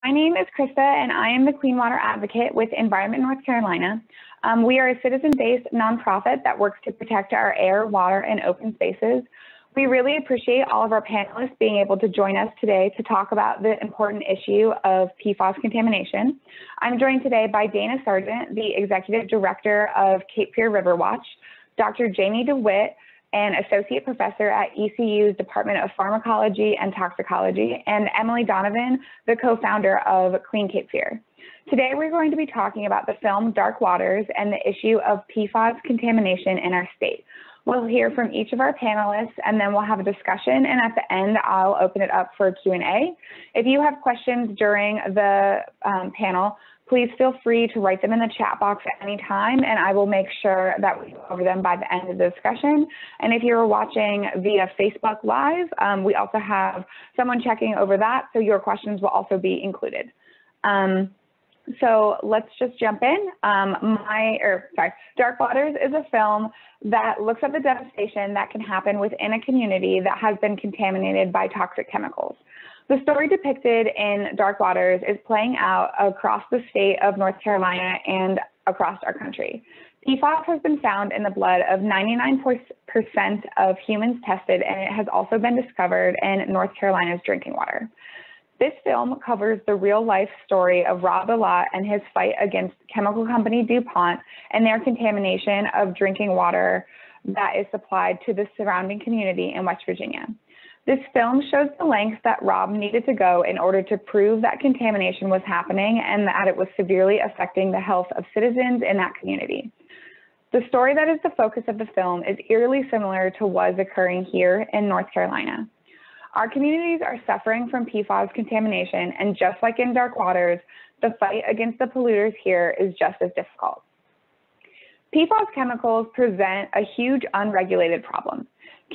My name is Krista, and I am the Clean Water Advocate with Environment North Carolina. We are a citizen-based nonprofit that works to protect our air, water, and open spaces. We really appreciate all of our panelists being able to join us today to talk about the important issue of PFAS contamination. I'm joined today by Dana Sargent, the Executive Director of Cape Fear River Watch, Dr. Jamie DeWitt, an Associate Professor at ECU's Department of Pharmacology and Toxicology, and Emily Donovan, the co-founder of Clean Cape Fear. Today, we're going to be talking about the film Dark Waters and the issue of PFAS contamination in our state. We'll hear from each of our panelists, and then we'll have a discussion, and at the end, I'll open it up for Q&A. If you have questions during the panel, please feel free to write them in the chat box at any time, and I will make sure that we go over them by the end of the discussion. And if you're watching via Facebook Live, we also have someone checking over that, so your questions will also be included. So let's just jump in. Dark Waters is a film that looks at the devastation that can happen within a community that has been contaminated by toxic chemicals. The story depicted in Dark Waters is playing out across the state of North Carolina and across our country. PFAS has been found in the blood of 99% of humans tested, and it has also been discovered in North Carolina's drinking water. This film covers the real-life story of Rob Bilott and his fight against chemical company DuPont and their contamination of drinking water that is supplied to the surrounding community in West Virginia. This film shows the lengths that Rob needed to go in order to prove that contamination was happening and that it was severely affecting the health of citizens in that community. The story that is the focus of the film is eerily similar to what is occurring here in North Carolina. Our communities are suffering from PFAS contamination, and just like in Dark Waters, the fight against the polluters here is just as difficult. PFAS chemicals present a huge unregulated problem.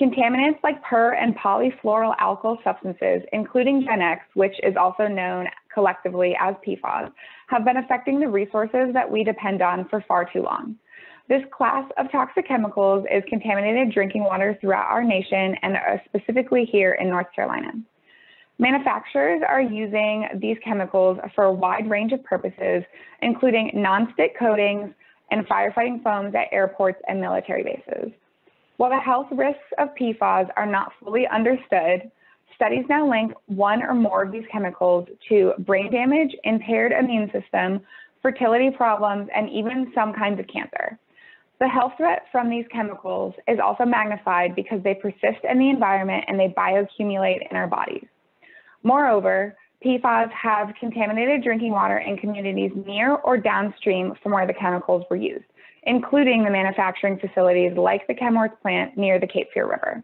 Contaminants like per and polyfluoroalkyl substances, including Gen X, which is also known collectively as PFAS, have been affecting the resources that we depend on for far too long. This class of toxic chemicals is contaminated drinking water throughout our nation and specifically here in North Carolina. Manufacturers are using these chemicals for a wide range of purposes, including non-stick coatings and firefighting foams at airports and military bases. While the health risks of PFAS are not fully understood, studies now link one or more of these chemicals to brain damage, impaired immune system, fertility problems, and even some kinds of cancer. The health threat from these chemicals is also magnified because they persist in the environment and they bioaccumulate in our bodies. Moreover, PFAS have contaminated drinking water in communities near or downstream from where the chemicals were used, including the manufacturing facilities like the Chemours plant near the Cape Fear River.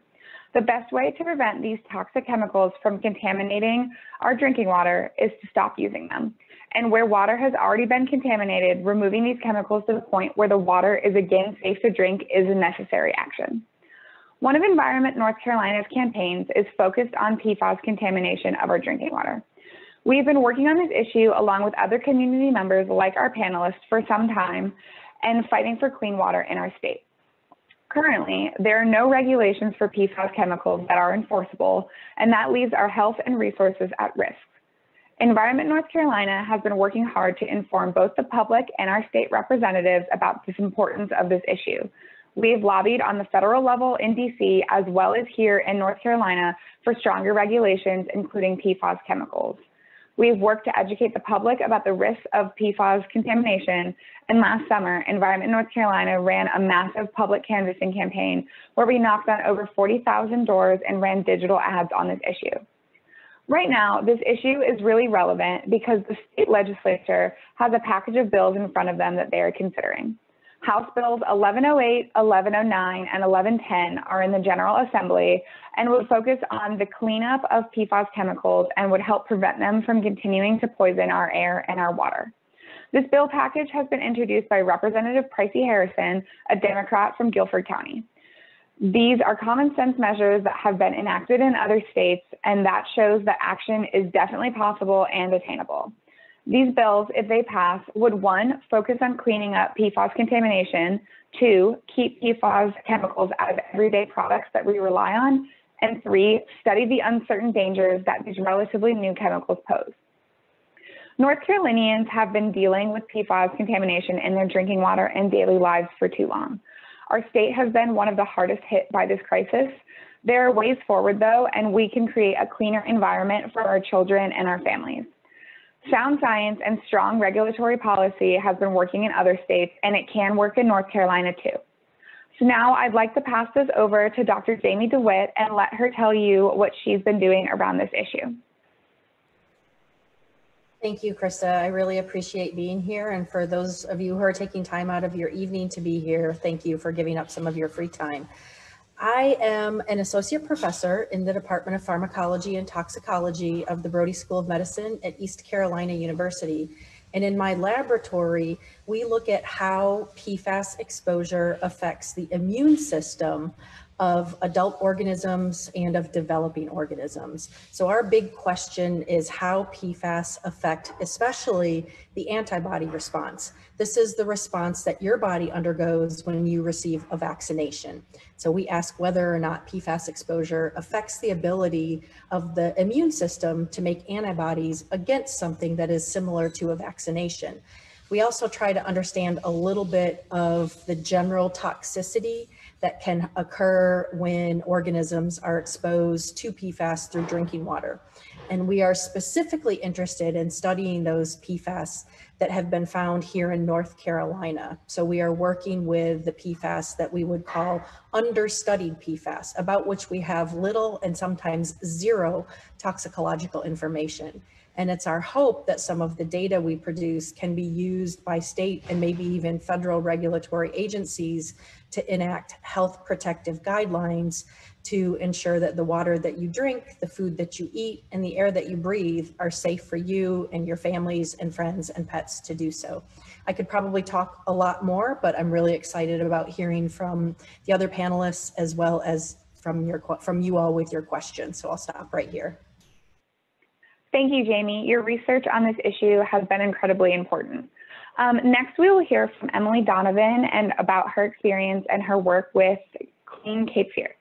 The best way to prevent these toxic chemicals from contaminating our drinking water is to stop using them. And where water has already been contaminated, removing these chemicals to the point where the water is again safe to drink is a necessary action. One of Environment North Carolina's campaigns is focused on PFAS contamination of our drinking water. We've been working on this issue along with other community members like our panelists for some time and fighting for clean water in our state. Currently, there are no regulations for PFAS chemicals that are enforceable, and that leaves our health and resources at risk. Environment North Carolina has been working hard to inform both the public and our state representatives about the importance of this issue. We have lobbied on the federal level in DC as well as here in North Carolina for stronger regulations, including PFAS chemicals. We've worked to educate the public about the risks of PFAS contamination, and last summer, Environment North Carolina ran a massive public canvassing campaign where we knocked on over 40,000 doors and ran digital ads on this issue. Right now, this issue is really relevant because the state legislature has a package of bills in front of them that they are considering. House Bills 1108, 1109, and 1110 are in the General Assembly and would focus on the cleanup of PFAS chemicals and would help prevent them from continuing to poison our air and our water. This bill package has been introduced by Representative Pricey Harrison, a Democrat from Guilford County. These are common sense measures that have been enacted in other states, and that shows that action is definitely possible and attainable. These bills, if they pass, would 1, focus on cleaning up PFAS contamination, 2, keep PFAS chemicals out of everyday products that we rely on, and 3, study the uncertain dangers that these relatively new chemicals pose. North Carolinians have been dealing with PFAS contamination in their drinking water and daily lives for too long. Our state has been one of the hardest hit by this crisis. There are ways forward though, and we can create a cleaner environment for our children and our families. Sound science and strong regulatory policy has been working in other states, and it can work in North Carolina too. So now I'd like to pass this over to Dr. Jamie DeWitt and let her tell you what she's been doing around this issue. Thank you, Krista. I really appreciate being here. And for those of you who are taking time out of your evening to be here, thank you for giving up some of your free time. I am an associate professor in the Department of Pharmacology and Toxicology of the Brody School of Medicine at East Carolina University. And in my laboratory, we look at how PFAS exposure affects the immune system of adult organisms and of developing organisms. So our big question is how PFAS affect especially the antibody response. This is the response that your body undergoes when you receive a vaccination. So we ask whether or not PFAS exposure affects the ability of the immune system to make antibodies against something that is similar to a vaccination. We also try to understand a little bit of the general toxicity that can occur when organisms are exposed to PFAS through drinking water. And we are specifically interested in studying those PFAS that have been found here in North Carolina. So we are working with the PFAS that we would call understudied PFAS, about which we have little and sometimes zero toxicological information. And it's our hope that some of the data we produce can be used by state and maybe even federal regulatory agencies to enact health protective guidelines to ensure that the water that you drink, the food that you eat, and the air that you breathe are safe for you and your families and friends and pets to do so. I could probably talk a lot more, but I'm really excited about hearing from the other panelists as well as from you all with your questions. So I'll stop right here. Thank you, Jamie. Your research on this issue has been incredibly important. Next, we will hear from Emily Donovan and about her experience and her work with Clean Cape Fear.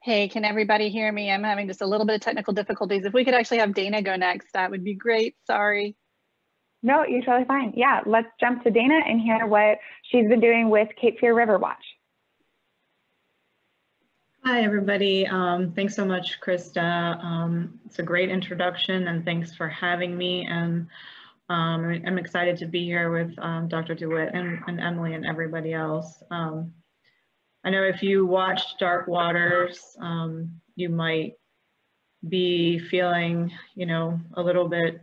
Hey, can everybody hear me? I'm having just a little bit of technical difficulties. If we could actually have Dana go next, that would be great. Sorry. No, you're totally fine. Yeah, let's jump to Dana and hear what she's been doing with Cape Fear River Watch. Hi, everybody. Thanks so much, Krista. It's a great introduction, and thanks for having me. And I'm excited to be here with Dr. DeWitt and Emily and everybody else. I know if you watched Dark Waters, you might be feeling, a little bit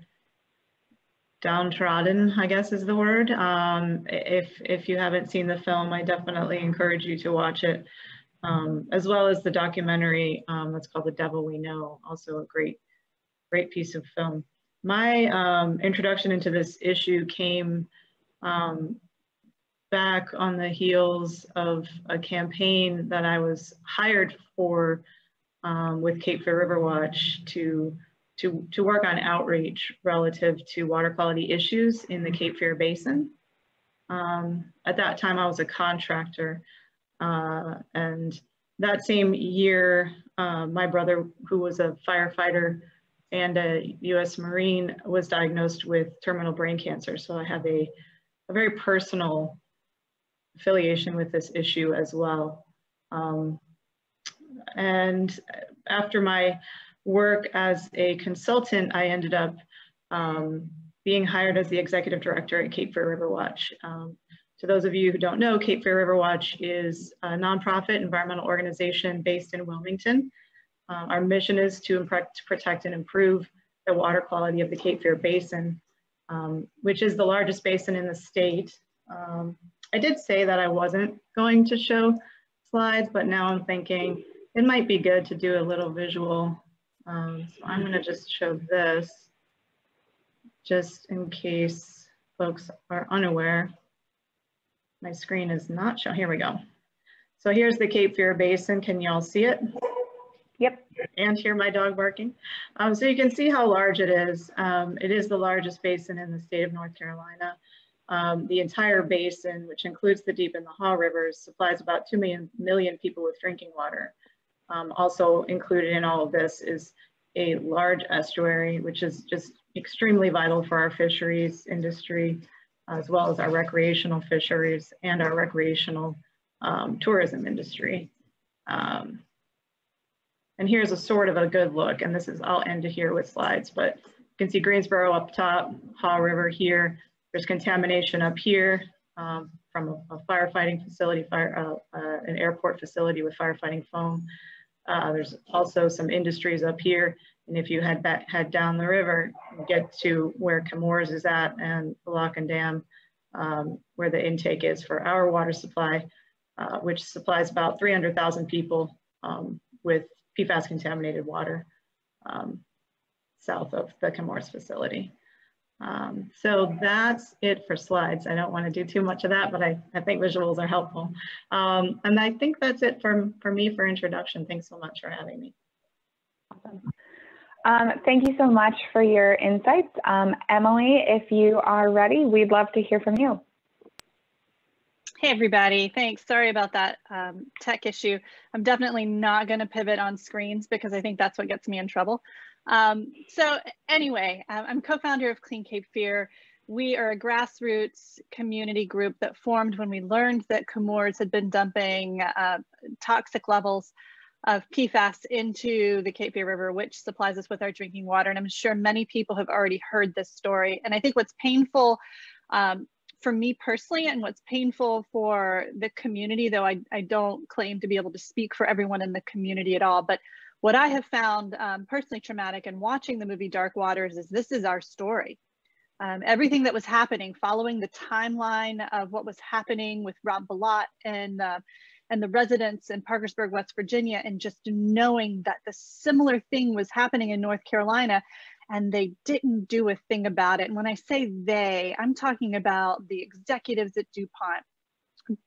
downtrodden, I guess is the word. If you haven't seen the film, I definitely encourage you to watch it, as well as the documentary that's called The Devil We Know, also a great piece of film. My introduction into this issue came back on the heels of a campaign that I was hired for with Cape Fear River Watch to work on outreach relative to water quality issues in the Cape Fear Basin. At that time, I was a contractor, and that same year, my brother, who was a firefighter and a U.S. Marine, was diagnosed with terminal brain cancer. So I have a very personal affiliation with this issue as well. And after my work as a consultant, I ended up being hired as the executive director at Cape Fear River Watch. To those of you who don't know, Cape Fear River Watch is a nonprofit environmental organization based in Wilmington. Our mission is to protect and improve the water quality of the Cape Fear Basin, which is the largest basin in the state. I did say that I wasn't going to show slides, but now I'm thinking it might be good to do a little visual. So I'm going to just show this, just in case folks are unaware. My screen is not showing. Here we go. So here's the Cape Fear Basin. Can y'all see it? Yep. And hear my dog barking. So you can see how large it is. It is the largest basin in the state of North Carolina. The entire basin, which includes the Deep and the Haw rivers, supplies about 2 million people with drinking water. Also included in all of this is a large estuary, which is just extremely vital for our fisheries industry, as well as our recreational fisheries and our recreational tourism industry. And here's a sort of a good look, and this is, I'll end here with slides, but you can see Greensboro up top, Haw River here. There's contamination up here from a firefighting facility, an airport facility with firefighting foam. There's also some industries up here. And if you head down the river, you get to where Chemours is at and the Lock and Dam, where the intake is for our water supply, which supplies about 300,000 people with Pfas contaminated water south of the Chemours facility. So that's it for slides. I don't want to do too much of that, but I think visuals are helpful. And I think that's it for me for introduction. Thanks so much for having me. Awesome. Thank you so much for your insights. Emily, if you are ready, we'd love to hear from you. Hey, everybody. Thanks. Sorry about that tech issue. I'm definitely not going to pivot on screens because I think that's what gets me in trouble. So anyway, I'm co-founder of Clean Cape Fear. We are a grassroots community group that formed when we learned that Chemours had been dumping toxic levels of PFAS into the Cape Fear River, which supplies us with our drinking water. And I'm sure many people have already heard this story. And I think what's painful for me personally, and what's painful for the community, though I don't claim to be able to speak for everyone in the community at all, but what I have found personally traumatic in watching the movie Dark Waters is this is our story. Everything that was happening, following the timeline of what was happening with Rob Bilott and the residents in Parkersburg, West Virginia, and just knowing that the similar thing was happening in North Carolina, and they didn't do a thing about it. And when I say they, I'm talking about the executives at DuPont.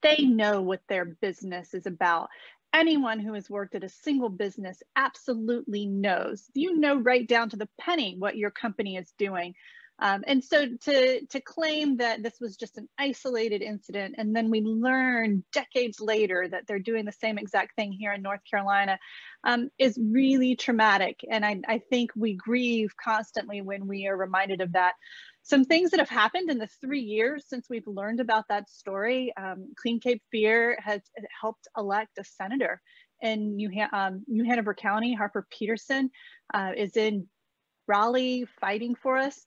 They know what their business is about. Anyone who has worked at a single business absolutely knows. You know right down to the penny what your company is doing. And so to claim that this was just an isolated incident, and then we learn decades later that they're doing the same exact thing here in North Carolina is really traumatic. And I think we grieve constantly when we are reminded of that. Some things that have happened in the 3 years since we've learned about that story, Clean Cape Fear has helped elect a senator in New Hanover County. Harper Peterson is in Raleigh fighting for us.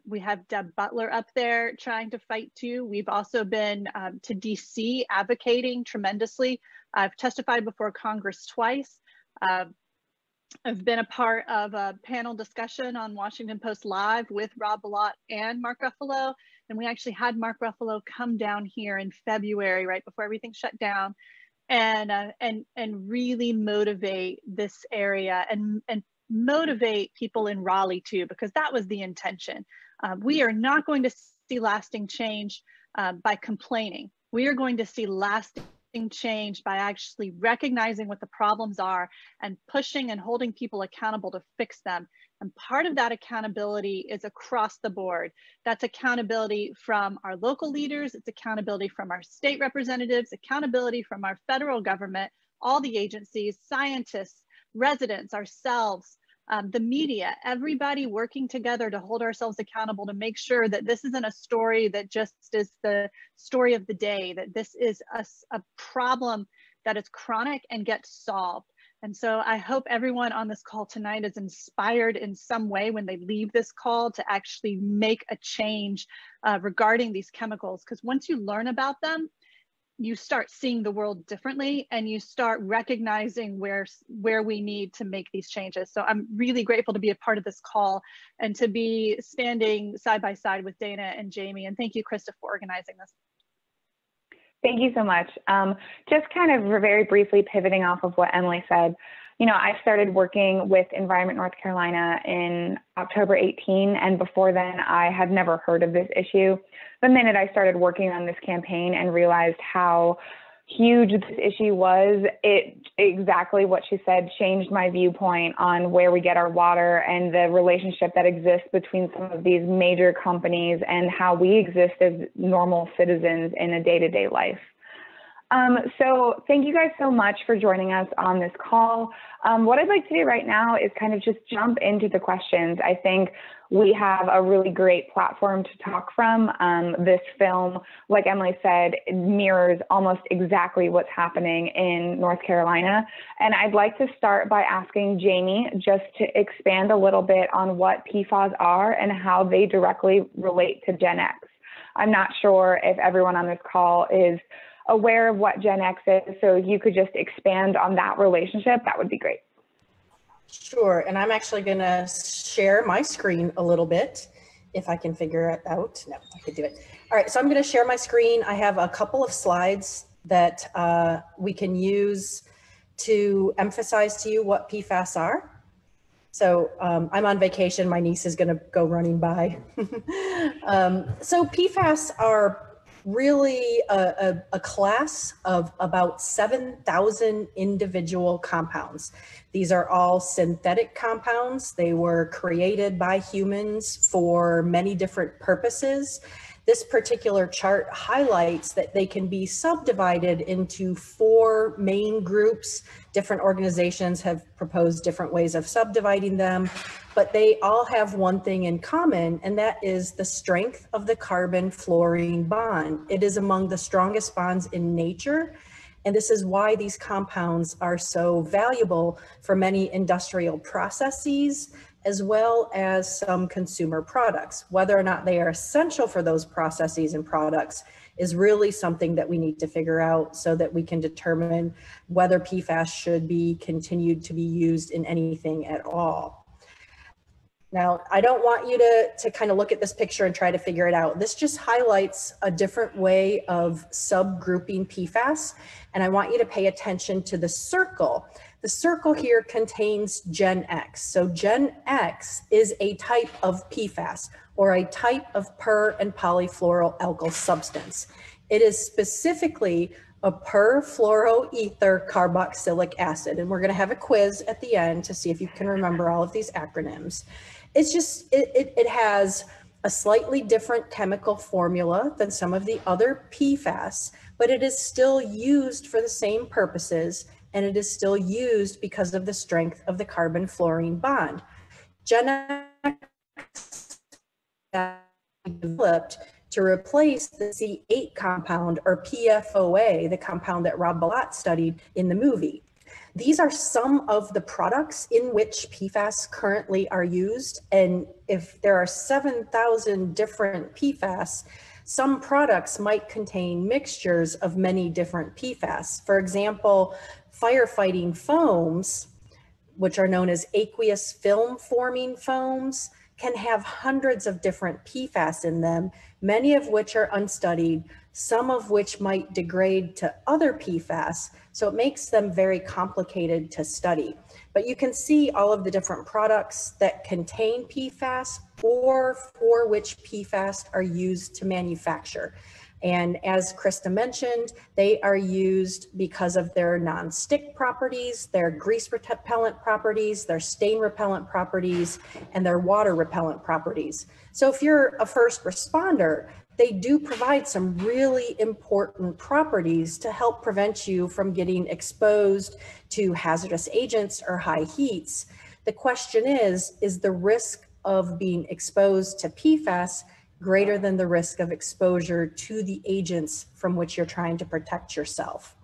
We have Deb Butler up there trying to fight too. We've also been to DC advocating tremendously. I've testified before Congress twice. I've been a part of a panel discussion on Washington Post Live with Rob Bilott and Mark Ruffalo. And we actually had Mark Ruffalo come down here in February, right before everything shut down, and really motivate this area and motivate people in Raleigh too, because that was the intention. We are not going to see lasting change by complaining. We are going to see lasting change by actually recognizing what the problems are and pushing and holding people accountable to fix them. And part of that accountability is across the board. That's accountability from our local leaders, it's accountability from our state representatives, accountability from our federal government, all the agencies, scientists, residents, ourselves, the media, everybody working together to hold ourselves accountable to make sure that this isn't a story that just is the story of the day, that this is a problem that is chronic and gets solved. And so I hope everyone on this call tonight is inspired in some way when they leave this call to actually make a change regarding these chemicals, because once you learn about them, you start seeing the world differently and you start recognizing where we need to make these changes. So I'm really grateful to be a part of this call and to be standing side by side with Dana and Jamie. And thank you, Krista, for organizing this. Thank you so much. Just kind of very briefly pivoting off of what Emily said, you know, I started working with Environment North Carolina in October 18, and before then I had never heard of this issue. The minute I started working on this campaign and realized how huge this issue was, it exactly what she said changed my viewpoint on where we get our water and the relationship that exists between some of these major companies and how we exist as normal citizens in a day-to-day life. So thank you guys so much for joining us on this call. What I'd like to do right now is kind of just jump into the questions. I think we have a really great platform to talk from. This film, like Emily said, mirrors almost exactly what's happening in North Carolina. And I'd like to start by asking Jamie just to expand a little bit on what PFAS are and how they directly relate to Gen X. I'm not sure if everyone on this call is aware of what Gen X is, so if you could just expand on that relationship, that would be great. Sure, and I'm actually gonna share my screen a little bit, if I can figure it out. No, I could do it. All right, so I'm gonna share my screen. I have a couple of slides that we can use to emphasize to you what PFAS are. So I'm on vacation, my niece is gonna go running by. So PFAS are really a class of about 7,000 individual compounds. These are all synthetic compounds. They were created by humans for many different purposes. This particular chart highlights that they can be subdivided into 4 main groups. Different organizations have proposed different ways of subdividing them, but they all have one thing in common, and that is the strength of the carbon-fluorine bond. It is among the strongest bonds in nature, and this is why these compounds are so valuable for many industrial processes, as well as some consumer products. Whether or not they are essential for those processes and products is really something that we need to figure out so that we can determine whether PFAS should be continued to be used in anything at all. Now, I don't want you to kind of look at this picture and try to figure it out. This just highlights a different way of subgrouping PFAS, and I want you to pay attention to the circle. The circle here contains Gen X. So Gen X is a type of PFAS, or a type of per and polyfluoroalkyl substance. It is specifically a perfluoroether carboxylic acid. And we're gonna have a quiz at the end to see if you can remember all of these acronyms. It's just, it has a slightly different chemical formula than some of the other PFAS, but it is still used for the same purposes, and it is still used because of the strength of the carbon-fluorine bond. Gen X developed to replace the C8 compound, or PFOA, the compound that Rob Bilott studied in the movie. These are some of the products in which PFAS currently are used. And if there are 7,000 different PFAS, some products might contain mixtures of many different PFAS. For example, firefighting foams, which are known as aqueous film forming foams, can have hundreds of different PFAS in them, many of which are unstudied, some of which might degrade to other PFAS, so it makes them very complicated to study. But you can see all of the different products that contain PFAS or for which PFAS are used to manufacture. And as Krista mentioned, they are used because of their non-stick properties, their grease repellent properties, their stain repellent properties, and their water repellent properties. So if you're a first responder, they do provide some really important properties to help prevent you from getting exposed to hazardous agents or high heats. The question is the risk of being exposed to PFAS greater than the risk of exposure to the agents from which you're trying to protect yourself?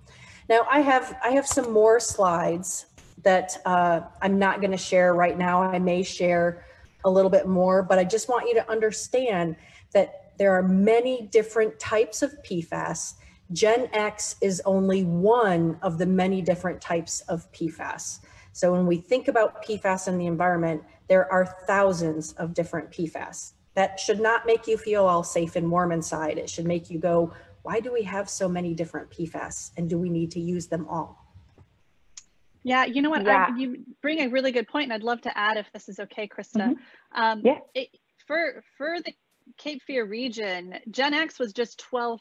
Now, I have some more slides that I'm not going to share right now. I may share a little bit more, but I just want you to understand that there are many different types of PFAS. Gen X is only one of the many different types of PFAS. So when we think about PFAS in the environment, there are thousands of different PFAS. That should not make you feel all safe and warm inside. It should make you go, why do we have so many different PFAS, and do we need to use them all? Yeah, you know what? Yeah. You bring a really good point, and I'd love to add, if this is okay, Krista. Yeah. For the Cape Fear region, Gen X was just 12%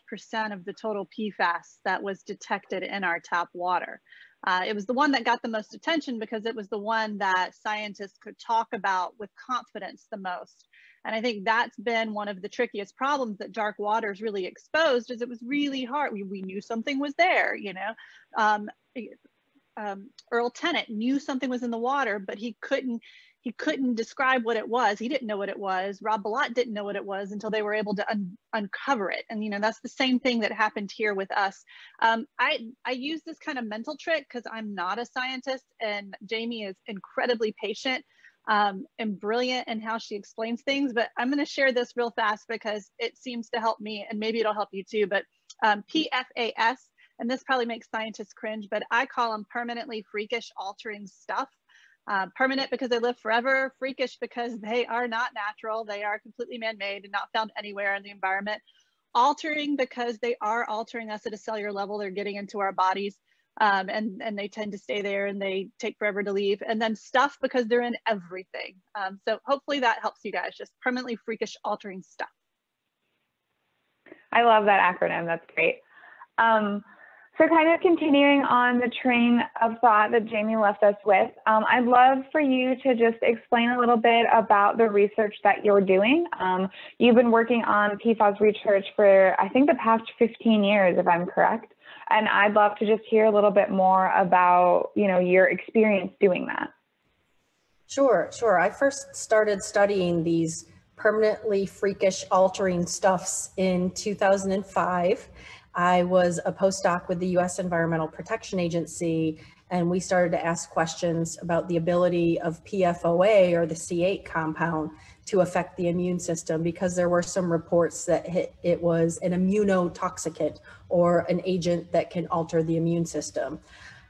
of the total PFAS that was detected in our tap water. It was the one that got the most attention because it was the one that scientists could talk about with confidence the most. And I think that's been one of the trickiest problems that dark waters really exposed, is it was really hard. We knew something was there, you know. Earl Tennant knew something was in the water, but he couldn't describe what it was. He didn't know what it was. Rob Bilott didn't know what it was until they were able to uncover it. And, you know, that's the same thing that happened here with us. I use this kind of mental trick because I'm not a scientist, and Jamie is incredibly patient and brilliant in how she explains things. But I'm going to share this real fast because it seems to help me, and maybe it'll help you too. But PFAS, and this probably makes scientists cringe, but I call them permanently freakish altering stuff. Permanent because they live forever, freakish because they are not natural, they are completely man-made and not found anywhere in the environment. Altering because they are altering us at a cellular level, they're getting into our bodies, and they tend to stay there and they take forever to leave. And then stuff because they're in everything. So hopefully that helps you guys, just permanently freakish altering stuff. I love that acronym, that's great. So kind of continuing on the train of thought that Jamie left us with, I'd love for you to just explain a little bit about the research that you're doing. You've been working on PFAS research for, I think, the past 15 years, if I'm correct. And I'd love to just hear a little bit more about, you know, your experience doing that. Sure. I first started studying these permanently freakish altering stuffs in 2005. I was a postdoc with the U.S. Environmental Protection Agency, and we started to ask questions about the ability of PFOA, or the C8 compound, to affect the immune system, because there were some reports that it was an immunotoxicant, or an agent that can alter the immune system.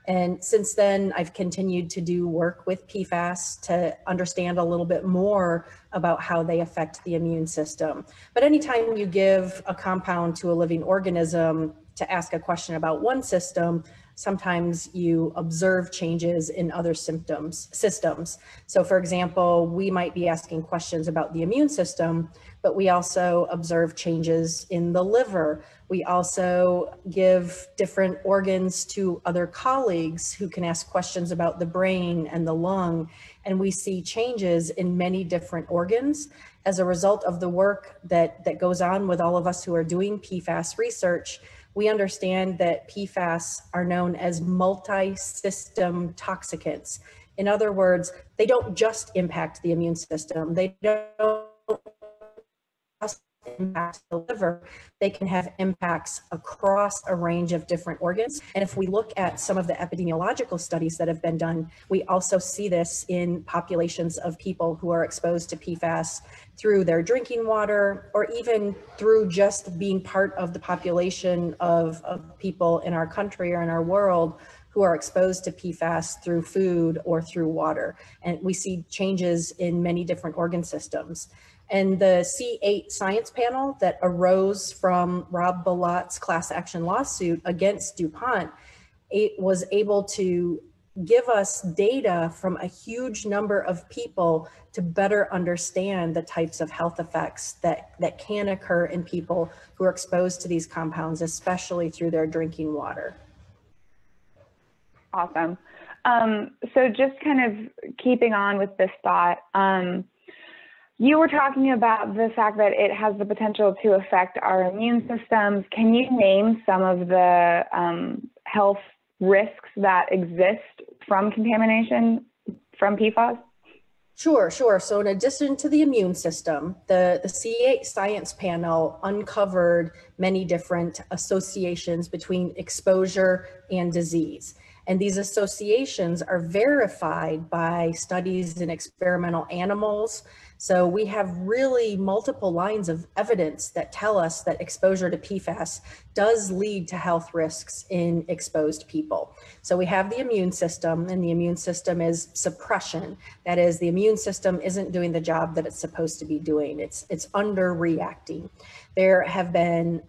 And since then, I've continued to do work with PFAS to understand a little bit more about how they affect the immune system. But anytime you give a compound to a living organism to ask a question about one system, sometimes you observe changes in other systems. So for example, we might be asking questions about the immune system, but we also observe changes in the liver. We also give different organs to other colleagues who can ask questions about the brain and the lung, and we see changes in many different organs as a result of the work that goes on with all of us who are doing PFAS research. We understand that PFAS are known as multi-system toxicants. In other words, they don't just impact the immune system. They don't just impact the liver. They can have impacts across a range of different organs. And if we look at some of the epidemiological studies that have been done, we also see this in populations of people who are exposed to PFAS through their drinking water, or even through just being part of the population of people in our country or in our world who are exposed to PFAS through food or through water. And we see changes in many different organ systems. And the C8 science panel that arose from Rob Bilott's class action lawsuit against DuPont, it was able to give us data from a huge number of people to better understand the types of health effects that can occur in people who are exposed to these compounds, especially through their drinking water. Awesome. So just kind of keeping on with this thought, you were talking about the fact that it has the potential to affect our immune systems. Can you name some of the health risks that exist from contamination from PFAS? Sure. So in addition to the immune system, the C8 science panel uncovered many different associations between exposure and disease. And these associations are verified by studies in experimental animals. So we have really multiple lines of evidence that tell us that exposure to PFAS does lead to health risks in exposed people. So we have the immune system, and the immune system is suppression. That is, the immune system isn't doing the job that it's supposed to be doing. It's underreacting. There have been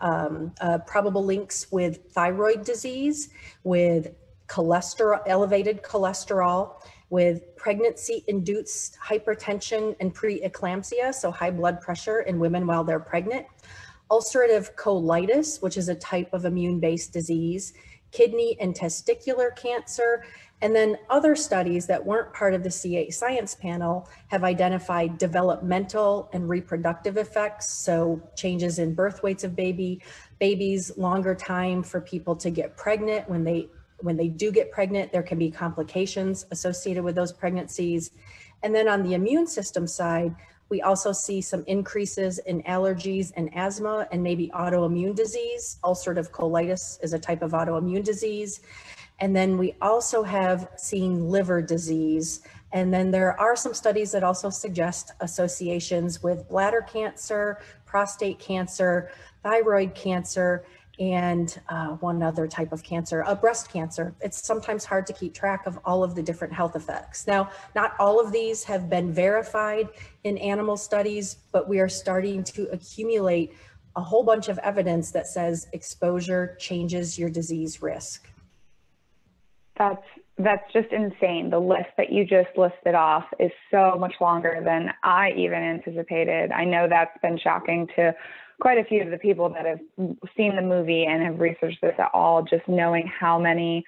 probable links with thyroid disease, with cholesterol, elevated cholesterol, with pregnancy-induced hypertension and preeclampsia, so high blood pressure in women while they're pregnant, ulcerative colitis, which is a type of immune-based disease, kidney and testicular cancer, and then other studies that weren't part of the C8 science panel have identified developmental and reproductive effects, so changes in birth weights of babies, longer time for people to get pregnant. When they do get pregnant, there can be complications associated with those pregnancies. And then on the immune system side, we also see some increases in allergies and asthma and maybe autoimmune disease. Ulcerative colitis is a type of autoimmune disease. And then we also have seen liver disease. And then there are some studies that also suggest associations with bladder cancer, prostate cancer, thyroid cancer, and one other type of cancer, breast cancer. It's sometimes hard to keep track of all of the different health effects. Now, not all of these have been verified in animal studies, but we are starting to accumulate a whole bunch of evidence that says exposure changes your disease risk. That's just insane. The list that you just listed off is so much longer than I even anticipated. I know that's been shocking to quite a few of the people that have seen the movie and have researched this at all, just knowing how many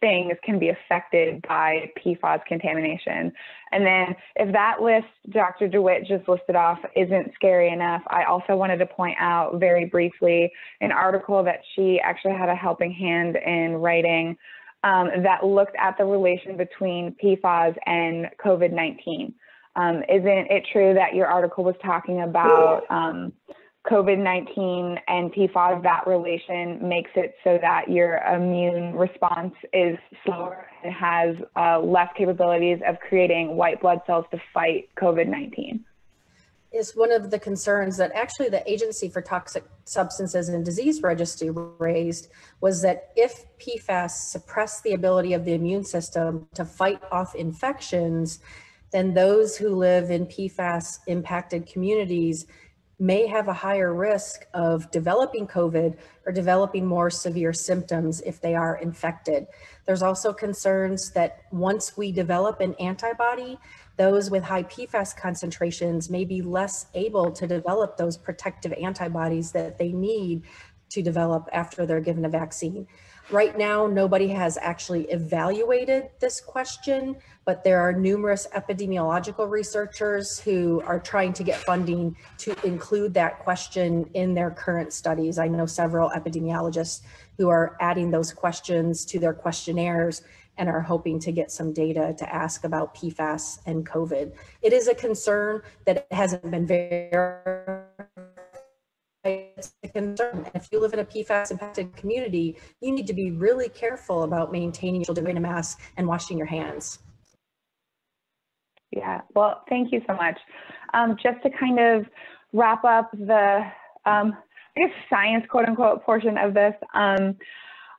things can be affected by PFAS contamination. And then if that list Dr. DeWitt just listed off isn't scary enough, I also wanted to point out very briefly an article that she actually had a helping hand in writing that looked at the relation between PFAS and COVID-19. Isn't it true that your article was talking about COVID-19 and PFAS? That relation makes it so that your immune response is slower and has less capabilities of creating white blood cells to fight COVID-19. Is one of the concerns that actually the Agency for Toxic Substances and Disease Registry raised was that if PFAS suppress the ability of the immune system to fight off infections, then those who live in PFAS impacted communities may have a higher risk of developing COVID or developing more severe symptoms if they are infected. There's also concerns that once we develop an antibody, those with high PFAS concentrations may be less able to develop those protective antibodies that they need to develop after they're given a vaccine. Right now, nobody has actually evaluated this question, but there are numerous epidemiological researchers who are trying to get funding to include that question in their current studies. I know several epidemiologists who are adding those questions to their questionnaires and are hoping to get some data to ask about PFAS and COVID. It is a concern that hasn't been verified. It's a concern. If you live in a PFAS impacted community, you need to be really careful about maintaining your wearing a mask and washing your hands. Yeah, well, thank you so much. Just to kind of wrap up the, I guess, science, quote unquote, portion of this,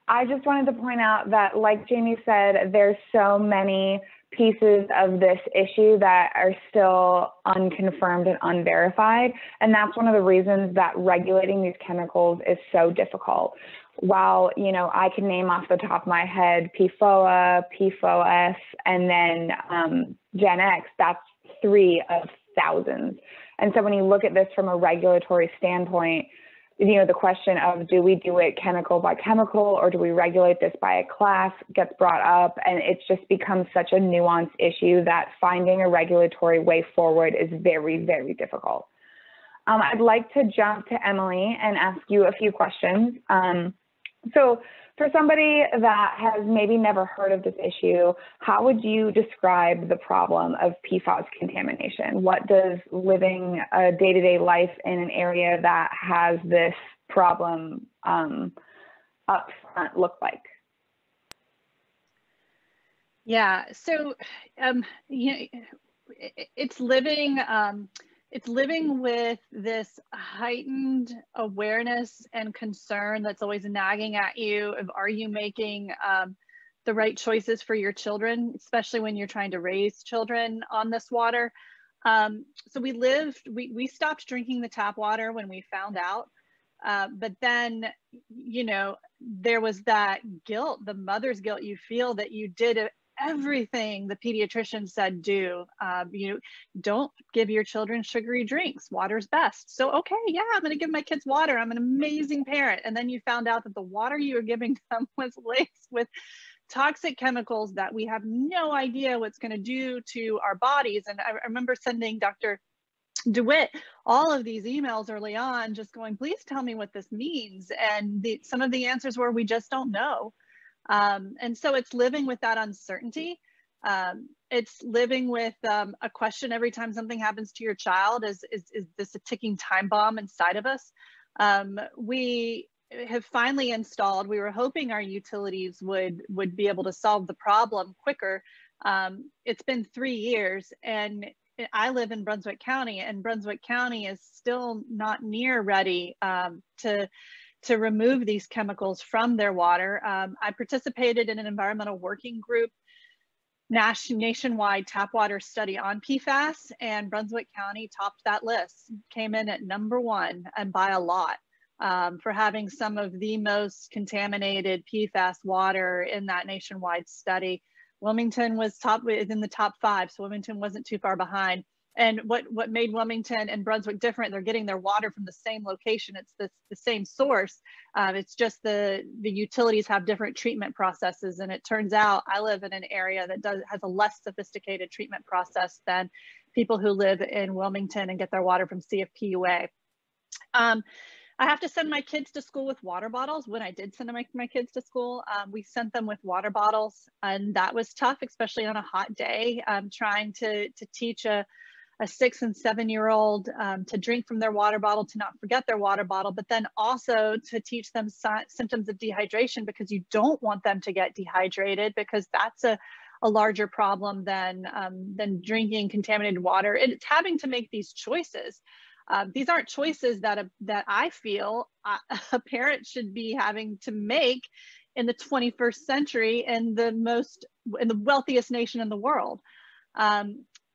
I just wanted to point out that, like Jamie said, there's so many pieces of this issue that are still unconfirmed and unverified. And that's one of the reasons that regulating these chemicals is so difficult. While, you know, I can name off the top of my head PFOA, PFOS, and then Gen X, that's 3 of thousands. And so when you look at this from a regulatory standpoint, you know, the question of do we do it chemical by chemical or do we regulate this by a class gets brought up, and it's just become such a nuanced issue that finding a regulatory way forward is very, very difficult. I'd like to jump to Emily and ask you a few questions. So for somebody that has maybe never heard of this issue, how would you describe the problem of PFAS contamination? What does living a day-to-day life in an area that has this problem up front look like? Yeah, so you know, it's living with this heightened awareness and concern that's always nagging at you of, are you making the right choices for your children, especially when you're trying to raise children on this water. So we stopped drinking the tap water when we found out, but then, you know, there was that guilt, the mother's guilt you feel that you did everything the pediatrician said do. You know, don't give your children sugary drinks. Water's best. So, okay, yeah, I'm going to give my kids water. I'm an amazing parent. And then you found out that the water you were giving them was laced with toxic chemicals that we have no idea what's going to do to our bodies. And I remember sending Dr. DeWitt all of these emails early on, just going, please tell me what this means. And some of the answers were, we just don't know. And so it's living with that uncertainty. It's living with a question every time something happens to your child. Is this a ticking time bomb inside of us? We have finally installed, we were hoping our utilities would be able to solve the problem quicker. It's been 3 years, and I live in Brunswick County, and Brunswick County is still not near ready to remove these chemicals from their water. I participated in an environmental working group nationwide tap water study on PFAS, and Brunswick County topped that list, came in at #1, and by a lot, for having some of the most contaminated PFAS water in that nationwide study. Wilmington was in the top 5, so Wilmington wasn't too far behind. And what made Wilmington and Brunswick different, they're getting their water from the same location. It's the same source. It's just the utilities have different treatment processes. And it turns out I live in an area that has a less sophisticated treatment process than people who live in Wilmington and get their water from CFPUA. I have to send my kids to school with water bottles. When I did send my kids to school, we sent them with water bottles, and that was tough, especially on a hot day, trying to teach a 6- and 7-year-old to drink from their water bottle, to not forget their water bottle, but then also to teach them symptoms of dehydration, because you don't want them to get dehydrated, because that's a larger problem than drinking contaminated water. It's having to make these choices. These aren't choices that I feel a parent should be having to make in the 21st century in the wealthiest nation in the world.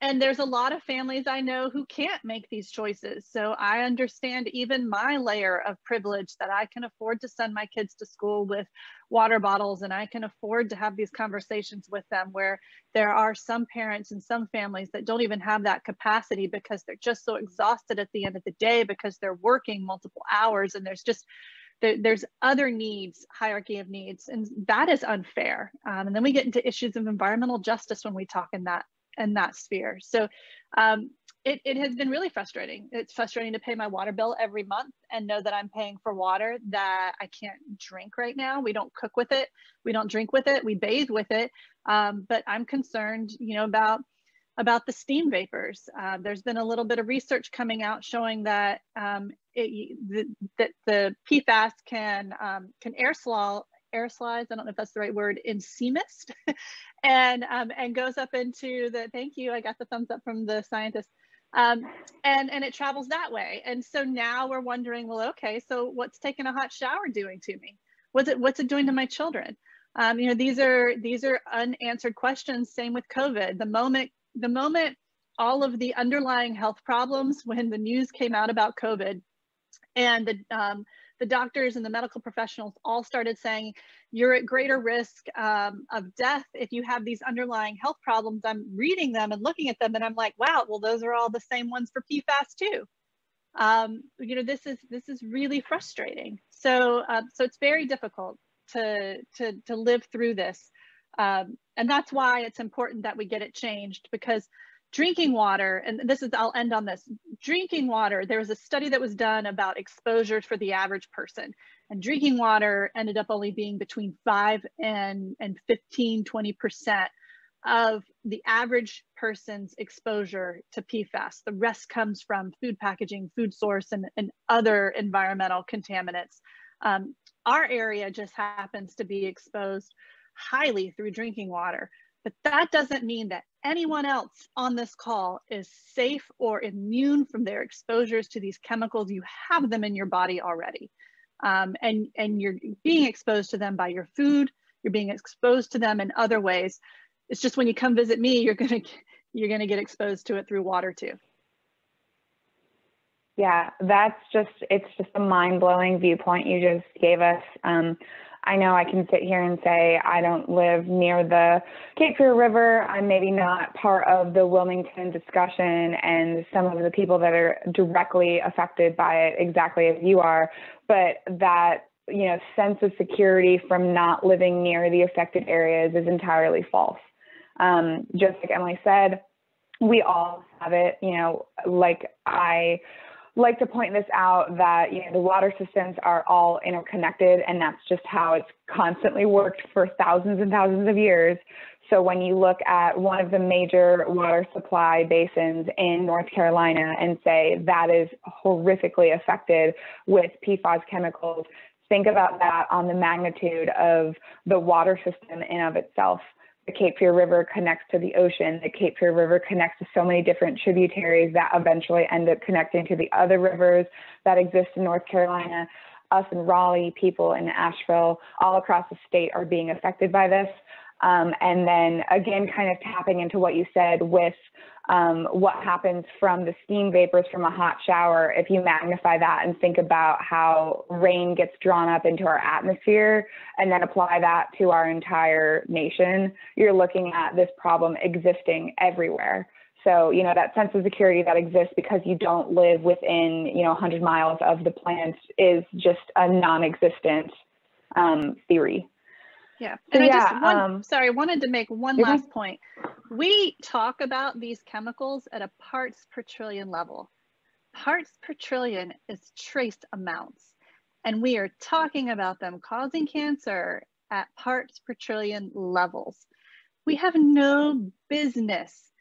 And there's a lot of families I know who can't make these choices. So I understand even my layer of privilege, that I can afford to send my kids to school with water bottles, and I can afford to have these conversations with them, where there are some parents and some families that don't even have that capacity, because they're just so exhausted at the end of the day, because they're working multiple hours, and there's other needs, hierarchy of needs, and that is unfair. And then we get into issues of environmental justice when we talk in that sphere. So it has been really frustrating. It's frustrating to pay my water bill every month and know that I'm paying for water that I can't drink right now. We don't cook with it. We don't drink with it. We bathe with it. But I'm concerned, about the steam vapors. There's been a little bit of research coming out showing that that the PFAS can aerosolize, I don't know if that's the right word, in sea mist, and goes up into the, thank you, I got the thumbs up from the scientist, and it travels that way. And so now we're wondering, well, okay, so what's taking a hot shower doing to me? What's it doing to my children? These are unanswered questions. Same with COVID. The moment all of the underlying health problems, when the news came out about COVID, and the doctors and the medical professionals all started saying, you're at greater risk of death if you have these underlying health problems. I'm reading them and looking at them, and I'm like, wow, well, those are all the same ones for PFAS too. This is really frustrating. So it's very difficult to live through this. And that's why it's important that we get it changed, because drinking water, and I'll end on this, drinking water, there was a study that was done about exposure for the average person, and drinking water ended up only being between 5 and 15, 20% of the average person's exposure to PFAS. The rest comes from food packaging, food source, and other environmental contaminants. Our area just happens to be exposed highly through drinking water. But that doesn't mean that anyone else on this call is safe or immune from their exposures to these chemicals. You have them in your body already. And you're being exposed to them by your food. You're being exposed to them in other ways. It's just when you come visit me, you're gonna get exposed to it through water too. Yeah, it's just a mind-blowing viewpoint you just gave us. I know I can sit here and say I don't live near the Cape Fear River. I'm maybe not part of the Wilmington discussion and some of the people that are directly affected by it exactly as you are, but that, you know, sense of security from not living near the affected areas is entirely false. Just like Emily said, we all have it, you know, like I like to point this out that, you know, the water systems are all interconnected, and that's just how it's constantly worked for thousands and thousands of years. So when you look at one of the major water supply basins in North Carolina and say that is horrifically affected with PFAS chemicals, think about that on the magnitude of the water system in of itself. The Cape Fear River connects to the ocean. The Cape Fear River connects to so many different tributaries that eventually end up connecting to the other rivers that exist in North Carolina. Us in Raleigh, people in Asheville, all across the state are being affected by this. And then again, kind of tapping into what you said with what happens from the steam vapors from a hot shower. If you magnify that and think about how rain gets drawn up into our atmosphere and then apply that to our entire nation, you're looking at this problem existing everywhere. So, you know, that sense of security that exists because you don't live within, you know, 100 miles of the plant is just a non-existent theory. Yeah, So, and I wanted to make one last point. We talk about these chemicals at a parts per trillion level. Parts per trillion is trace amounts, and we are talking about them causing cancer at parts per trillion levels. We have no business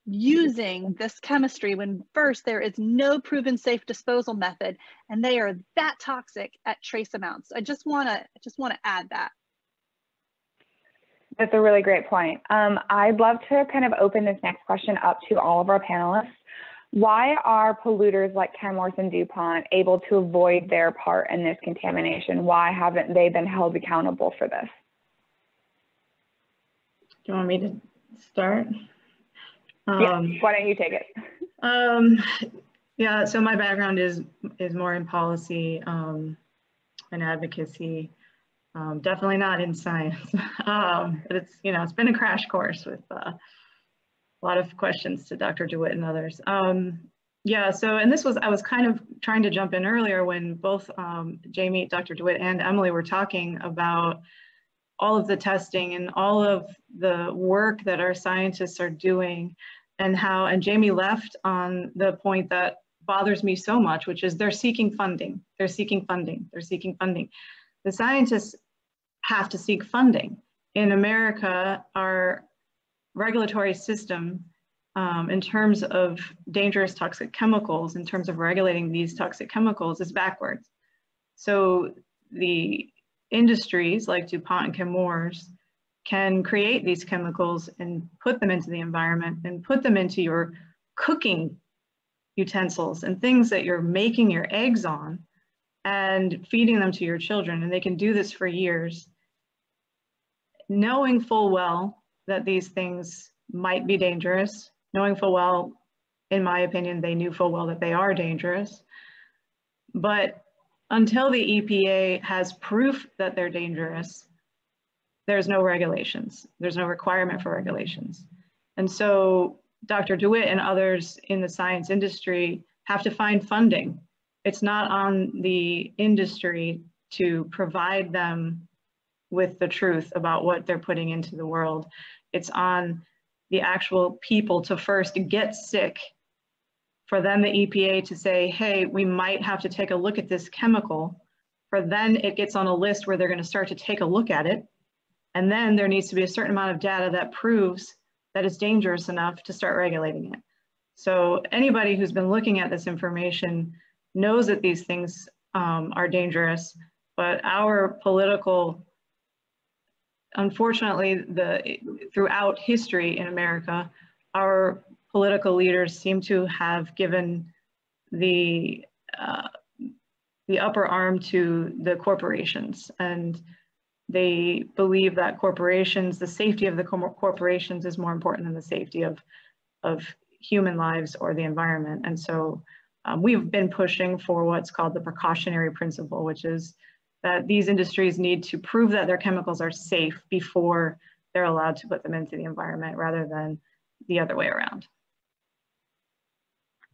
using this chemistry when first there is no proven safe disposal method, and they are that toxic at trace amounts. I just want to add that. That's a really great point. I'd love to kind of open this next question up to all of our panelists. Why are polluters like Chemours and DuPont able to avoid their part in this contamination? Why haven't they been held accountable for this? Do you want me to start? Yeah, why don't you take it? Yeah, so my background is more in policy and advocacy. Definitely not in science, but it's, you know, it's been a crash course with a lot of questions to Dr. DeWitt and others. Yeah, so, and I was kind of trying to jump in earlier when both Jamie, Dr. DeWitt and Emily were talking about all of the testing and all of the work that our scientists are doing, and Jamie left on the point that bothers me so much, which is they're seeking funding. They're seeking funding. They're seeking funding. The scientists have to seek funding. In America, our regulatory system, in terms of dangerous toxic chemicals, in terms of regulating these toxic chemicals, is backwards. So the industries like DuPont and Chemours can create these chemicals and put them into the environment and put them into your cooking utensils and things that you're making your eggs on and feeding them to your children. And they can do this for years, knowing full well that these things might be dangerous, knowing full well, in my opinion, they knew full well that they are dangerous. But until the EPA has proof that they're dangerous, there's no regulations. There's no requirement for regulations. And so Dr. DeWitt and others in the science industry have to find funding. It's not on the industry to provide them with the truth about what they're putting into the world. It's on the actual people to first get sick, for then the EPA to say, hey, we might have to take a look at this chemical, for then it gets on a list where they're going to start to take a look at it. And then there needs to be a certain amount of data that proves that it's dangerous enough to start regulating it. So anybody who's been looking at this information knows that these things are dangerous, but our political, unfortunately, throughout history in America, our political leaders seem to have given the upper arm to the corporations, and they believe that corporations, the safety of the corporations is more important than the safety of human lives or the environment. And so we've been pushing for what's called the Precautionary Principle, which is that these industries need to prove that their chemicals are safe before they're allowed to put them into the environment, rather than the other way around.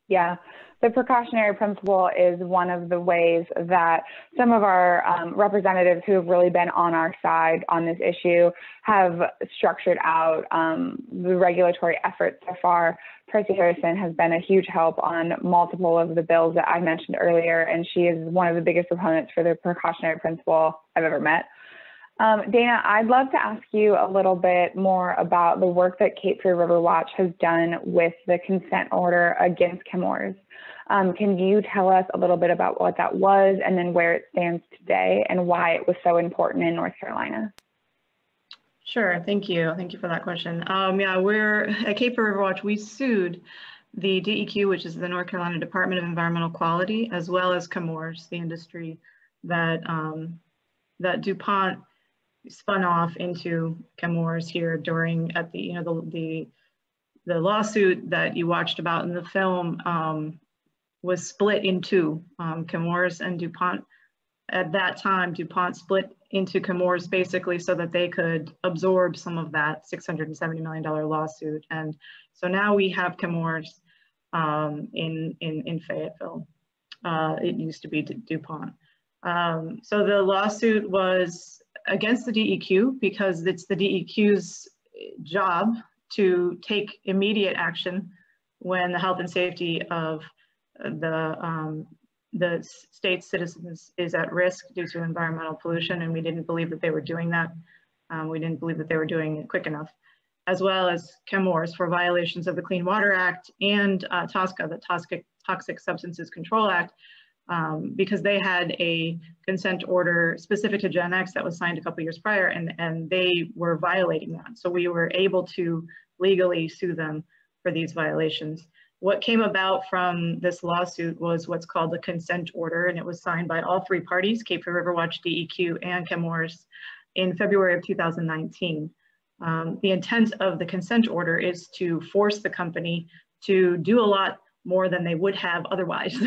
Yeah, the precautionary principle is one of the ways that some of our representatives who have really been on our side on this issue have structured out the regulatory efforts so far. Tracy Harrison has been a huge help on multiple of the bills that I mentioned earlier, and she is one of the biggest proponents for the precautionary principle I've ever met. Dana, I'd love to ask you a little bit more about the work that Cape Fear River Watch has done with the consent order against chemours. Can you tell us a little bit about what that was, and then where it stands today, and why it was so important in North Carolina? Sure, thank you. Thank you for that question. Yeah, we're at Cape Fear River Watch, we sued the DEQ, which is the North Carolina Department of Environmental Quality, as well as chemours, the industry that, that DuPont spun off into chemours here during, at the, you know, the lawsuit that you watched about in the film was split in two, chemours and DuPont. At that time, DuPont split into chemours basically so that they could absorb some of that $670 million lawsuit. And so now we have chemours in Fayetteville. It used to be DuPont. So the lawsuit was against the DEQ because it's the DEQ's job to take immediate action when the health and safety of the state's citizens is at risk due to environmental pollution, and we didn't believe that they were doing that. We didn't believe that they were doing it quick enough, as well as chemours for violations of the Clean Water Act and TSCA, the Toxic Substances Control Act, because they had a consent order specific to Gen X that was signed a couple years prior, and they were violating that. So we were able to legally sue them for these violations. What came about from this lawsuit was what's called the consent order, and it was signed by all three parties, Cape Fear River Watch, DEQ, and chemours, in February of 2019. The intent of the consent order is to force the company to do a lot more than they would have otherwise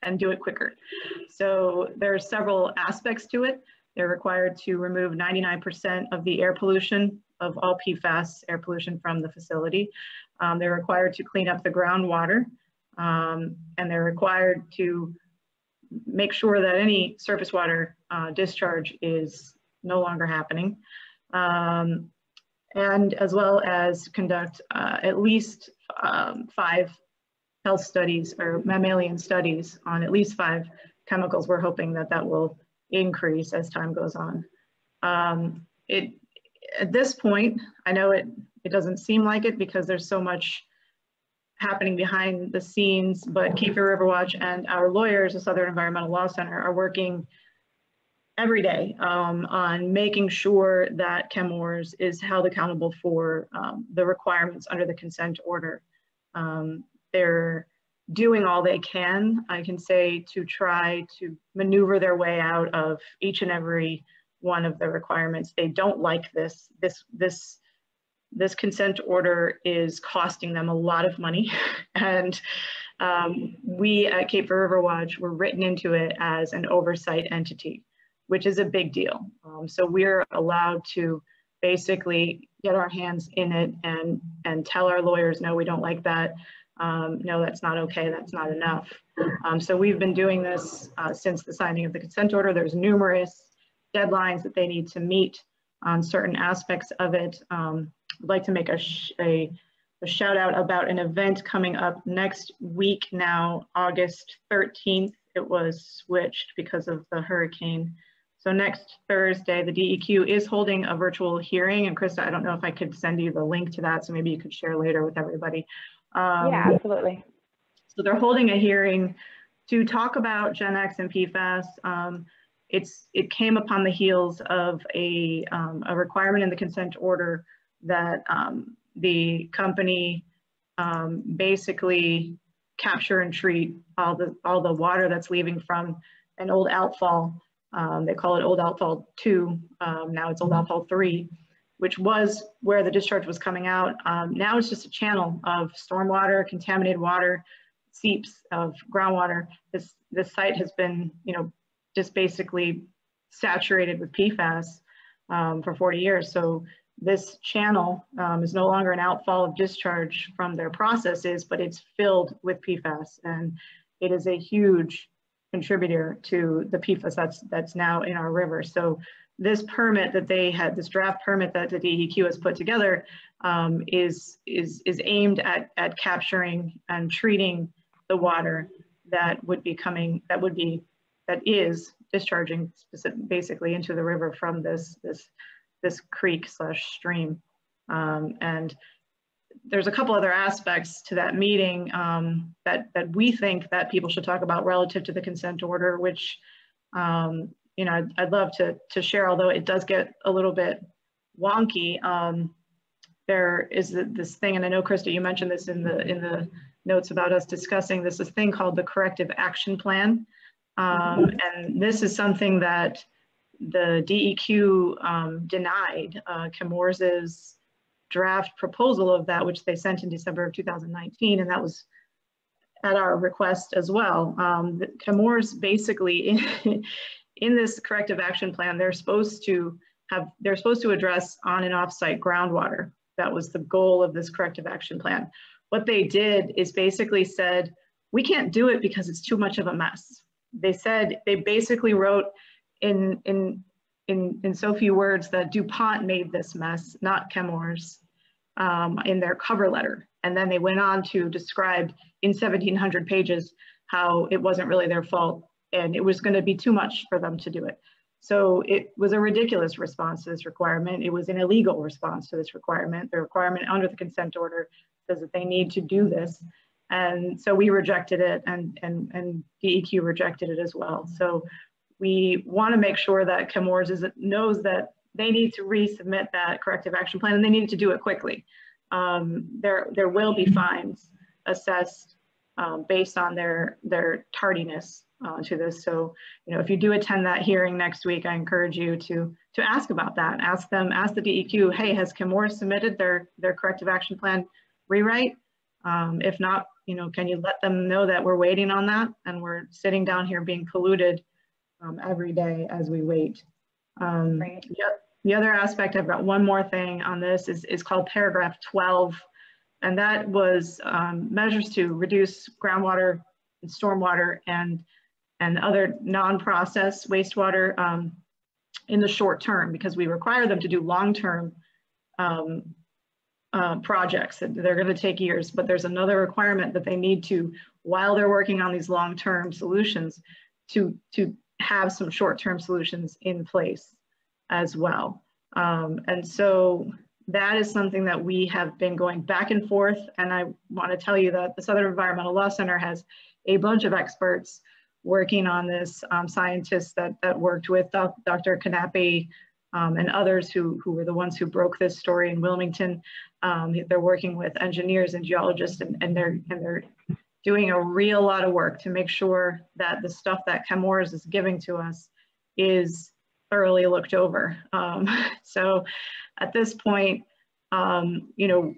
and do it quicker. So there are several aspects to it. They're required to remove 99% of the air pollution of all PFAS air pollution from the facility. They're required to clean up the groundwater, and they're required to make sure that any surface water discharge is no longer happening, and as well as conduct at least 5 health studies or mammalian studies on at least 5 chemicals. We're hoping that that will increase as time goes on. At this point, I know it doesn't seem like it because there's so much happening behind the scenes, but Cape Fear River Watch and our lawyers, the Southern Environmental Law Center, are working every day on making sure that chemours is held accountable for the requirements under the consent order. They're doing all they can, I can say, to try to maneuver their way out of each and every one of the requirements. They don't like this. This consent order is costing them a lot of money. And we at Cape Fear River Watch were written into it as an oversight entity, which is a big deal. So we're allowed to basically get our hands in it and tell our lawyers, no, we don't like that. No, that's not okay, that's not enough. So we've been doing this since the signing of the consent order. There's numerous deadlines that they need to meet on certain aspects of it. I'd like to make a shout out about an event coming up next week now, August 13th. It was switched because of the hurricane. So next Thursday, the DEQ is holding a virtual hearing. And Krista, I don't know if I could send you the link to that, so maybe you could share later with everybody. Yeah, absolutely. So they're holding a hearing to talk about Gen X and PFAS. It came upon the heels of a requirement in the consent order that the company basically capture and treat all the water that's leaving from an old outfall. They call it old outfall 2. Now it's old outfall 3, which was where the discharge was coming out. Now it's just a channel of stormwater, contaminated water, seeps of groundwater. This site has been, just basically saturated with PFAS for 40 years. So this channel is no longer an outfall of discharge from their processes, but it's filled with PFAS, and it is a huge contributor to the PFAS that's now in our river. So this permit that they had, this draft permit that the DEQ has put together, is aimed at capturing and treating the water that is discharging basically into the river from this creek / stream. And there's a couple other aspects to that meeting that we think that people should talk about relative to the consent order, which you know, I'd love to share, although it does get a little bit wonky. There is this thing, and I know, Krista, you mentioned this in the notes about us discussing this thing called the Corrective Action Plan. And this is something that the DEQ denied Chemours' draft proposal of that, which they sent in December of 2019, and that was at our request as well. Chemours basically, in this corrective action plan, they're supposed to address on and off-site groundwater. That was the goal of this corrective action plan. What they did is basically said, we can't do it because it's too much of a mess. They basically wrote in so few words that DuPont made this mess, not Chemours, in their cover letter. And then they went on to describe in 1,700 pages how it wasn't really their fault and it was going to be too much for them to do it. So it was a ridiculous response to this requirement. It was an illegal response to this requirement. The requirement under the consent order says that they need to do this. And so we rejected it, and DEQ rejected it as well. So we want to make sure that Chemours knows that they need to resubmit that corrective action plan, and they need to do it quickly. There will be fines assessed based on their tardiness to this. So, you know, if you do attend that hearing next week, I encourage you to ask about that. Ask the DEQ, hey, has Chemours submitted their corrective action plan rewrite? If not, you know, can you let them know that we're waiting on that and we're sitting down here being polluted every day as we wait. Right. The other aspect, I've got one more thing on this, is called paragraph 12. And that was measures to reduce groundwater and stormwater and other non-process wastewater in the short term, because we require them to do long-term projects. They're going to take years, but there's another requirement that they need to, while they're working on these long-term solutions, to have some short-term solutions in place as well. And so that is something that we have been going back and forth. And I want to tell you that the Southern Environmental Law Center has a bunch of experts working on this, scientists that worked with Dr. Knappe and others who were the ones who broke this story in Wilmington. They're working with engineers and geologists, and they're doing a real lot of work to make sure that the stuff that Chemours is giving to us is thoroughly looked over. So at this point, you know,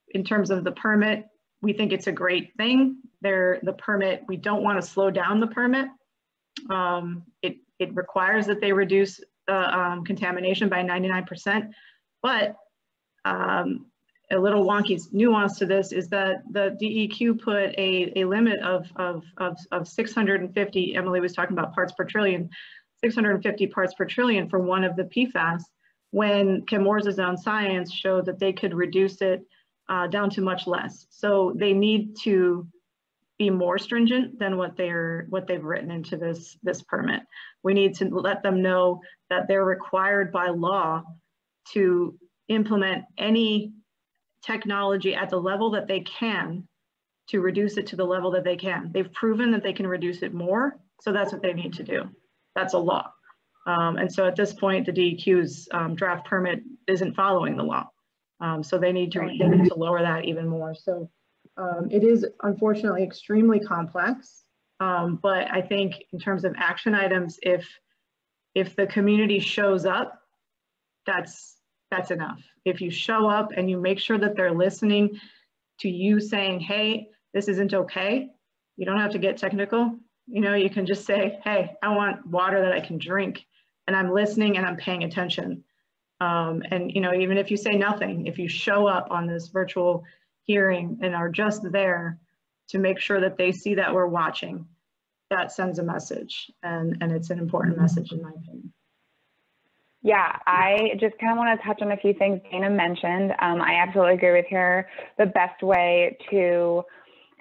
in terms of the permit, we think it's a great thing. The permit, we don't want to slow down the permit. It requires that they reduce contamination by 99%, but a little wonky nuance to this is that the DEQ put a limit of 650, Emily was talking about parts per trillion, 650 parts per trillion for one of the PFAS, when Chemours' own science showed that they could reduce it down to much less. So they need to be more stringent than what they've written into this permit. We need to let them know that they're required by law to implement any technology at the level that they can to reduce it to the level that they can. They've proven that they can reduce it more, so that's what they need to do. That's a law. And so at this point, the DEQ's draft permit isn't following the law. So they need to lower that even more. So it is unfortunately extremely complex, but I think in terms of action items, if the community shows up, that's enough. If you show up and you make sure that they're listening to you saying, hey, this isn't okay, you don't have to get technical. You know, you can just say, hey, I want water that I can drink and I'm listening and I'm paying attention. And you know, even if you say nothing, if you show up on this virtual hearing and are just there to make sure that they see that we're watching, that sends a message, and it's an important message in my opinion. Yeah, I just kind of want to touch on a few things Dana mentioned. I absolutely agree with her. The best way to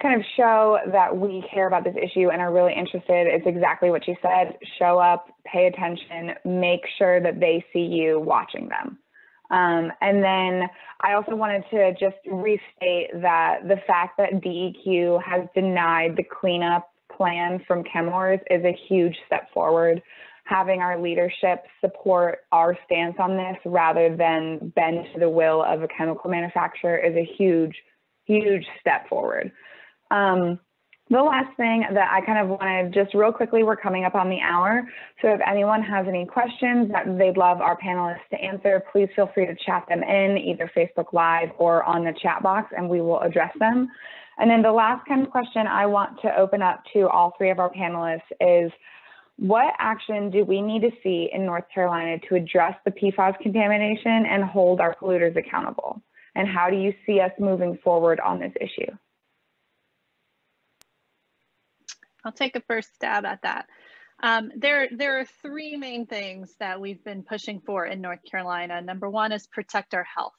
kind of show that we care about this issue and are really interested is exactly what she said. Show up, pay attention, make sure that they see you watching them. And then I also wanted to just restate that the fact that DEQ has denied the cleanup plan from Chemours is a huge step forward. Having our leadership support our stance on this rather than bend to the will of a chemical manufacturer is a huge, huge step forward. The last thing that I kind of wanted, just real quickly, we're coming up on the hour. So if anyone has any questions that they'd love our panelists to answer, please feel free to chat them in either Facebook Live or on the chat box, and we will address them. And then the last kind of question I want to open up to all three of our panelists is, what action do we need to see in North Carolina to address the PFAS contamination and hold our polluters accountable? And how do you see us moving forward on this issue? I'll take a first stab at that. There are three main things that we've been pushing for in North Carolina. Number one is protect our health.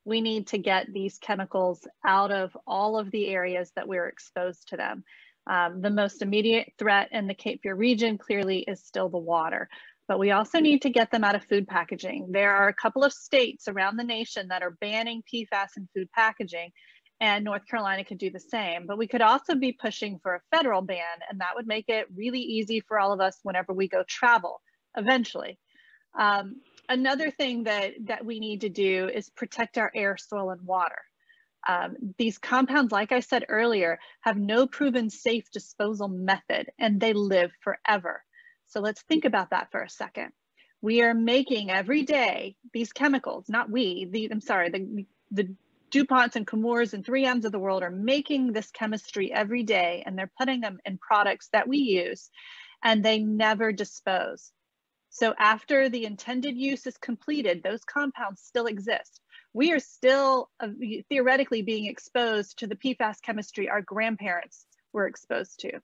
We need to get these chemicals out of all of the areas that we're exposed to them. The most immediate threat in the Cape Fear region clearly is still the water, but we also need to get them out of food packaging. There are a couple of states around the nation that are banning PFAS in food packaging, and North Carolina could do the same. But we could also be pushing for a federal ban, and that would make it really easy for all of us whenever we go travel eventually. Another thing that we need to do is protect our air, soil, and water. These compounds, like I said earlier, have no proven safe disposal method, and they live forever. So let's think about that for a second. We are making every day these chemicals, not we, the DuPonts and Chemours and 3Ms of the world are making this chemistry every day, and they're putting them in products that we use, and they never dispose. So after the intended use is completed, those compounds still exist. We are still theoretically being exposed to the PFAS chemistry our grandparents were exposed to.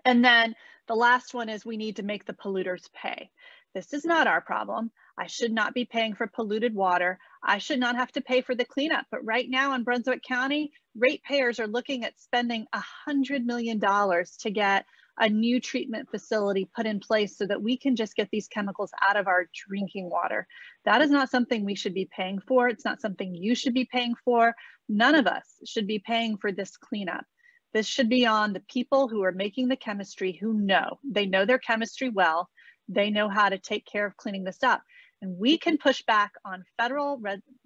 And then the last one is we need to make the polluters pay. This is not our problem. I should not be paying for polluted water. I should not have to pay for the cleanup. But right now in Brunswick County, ratepayers are looking at spending $100 million to get a new treatment facility put in place so that we can just get these chemicals out of our drinking water. That is not something we should be paying for. It's not something you should be paying for. None of us should be paying for this cleanup. This should be on the people who are making the chemistry, who know. They know their chemistry well. They know how to take care of cleaning this up. And we can push back on federal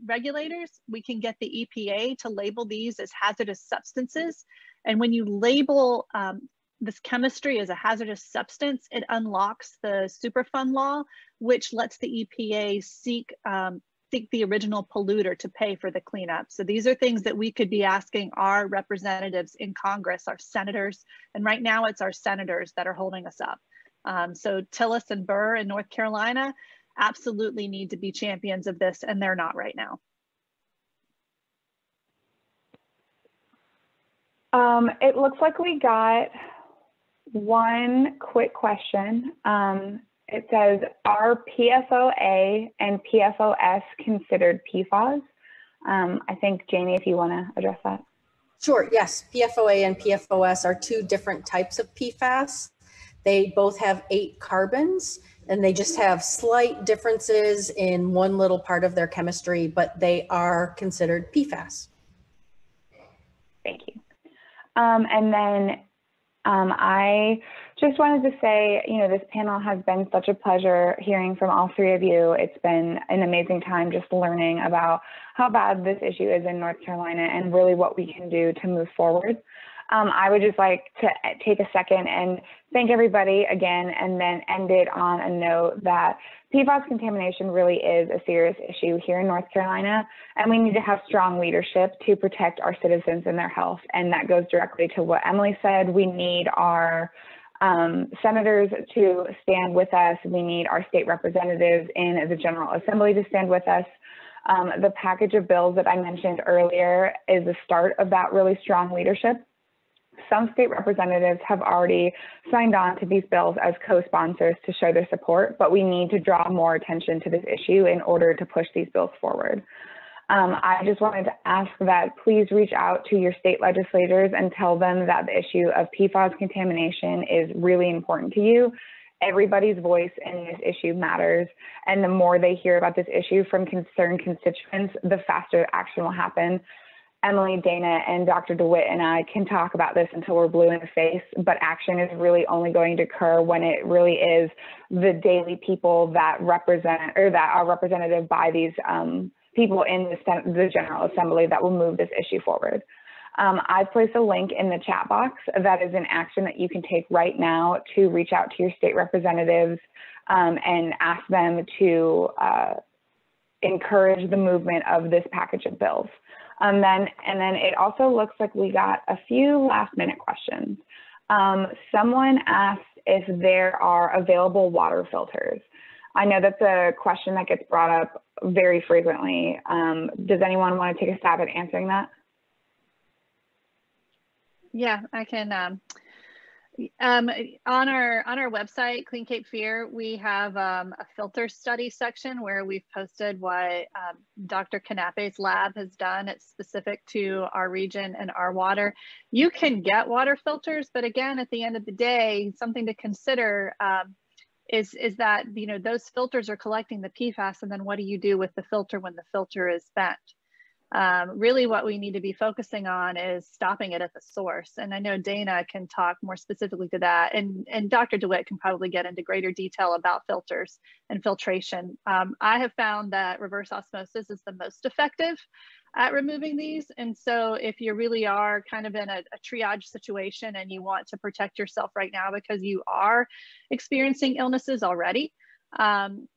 regulators. We can get the EPA to label these as hazardous substances. And when you label this chemistry as a hazardous substance, it unlocks the Superfund law, which lets the EPA seek the original polluter to pay for the cleanup. So these are things that we could be asking our representatives in Congress, our senators, and right now it's our senators that are holding us up. So Tillis and Burr in North Carolina absolutely need to be champions of this, and they're not right now. It looks like we got one quick question. It says, are PFOA and PFOS considered PFAS? I think, Jamie, if you want to address that. Sure, yes. PFOA and PFOS are two different types of PFAS. They both have 8 carbons, and they just have slight differences in one little part of their chemistry, but they are considered PFAS. Thank you. And then I just wanted to say, you know, this panel has been such a pleasure hearing from all three of you. It's been an amazing time just learning about how bad this issue is in North Carolina and really what we can do to move forward. I would just like to take a second and thank everybody again, and then end it on a note that PFAS contamination really is a serious issue here in North Carolina, and we need to have strong leadership to protect our citizens and their health. And that goes directly to what Emily said. We need our senators to stand with us. We need our state representatives in the General Assembly to stand with us. The package of bills that I mentioned earlier is the start of that really strong leadership. Some state representatives have already signed on to these bills as co-sponsors to show their support, but we need to draw more attention to this issue in order to push these bills forward. I just wanted to ask that please reach out to your state legislators and tell them that the issue of PFAS contamination is really important to you. Everybody's voice in this issue matters, and the more they hear about this issue from concerned constituents, the faster action will happen. Emily, Dana, and Dr. DeWitt and I can talk about this until we're blue in the face, but action is really only going to occur when it really is the daily people that represent or that are represented by these people in the General Assembly that will move this issue forward. I've placed a link in the chat box that is an action that you can take right now to reach out to your state representatives and ask them to encourage the movement of this package of bills. And then it also looks like we got a few last-minute questions. Someone asked if there are available water filters. I know that's a question that gets brought up very frequently. Does anyone want to take a stab at answering that? Yeah, I can. On our website, Clean Cape Fear, we have a filter study section where we've posted what Dr. Canape's lab has done. It's specific to our region and our water. You can get water filters, but again, at the end of the day, something to consider is that those filters are collecting the PFAS, and then what do you do with the filter when the filter is bent? Really what we need to be focusing on is stopping it at the source. And I know Dana can talk more specifically to that, and Dr. DeWitt can probably get into greater detail about filters and filtration. I have found that reverse osmosis is the most effective at removing these. And so if you really are kind of in a triage situation and you want to protect yourself right now because you are experiencing illnesses already, then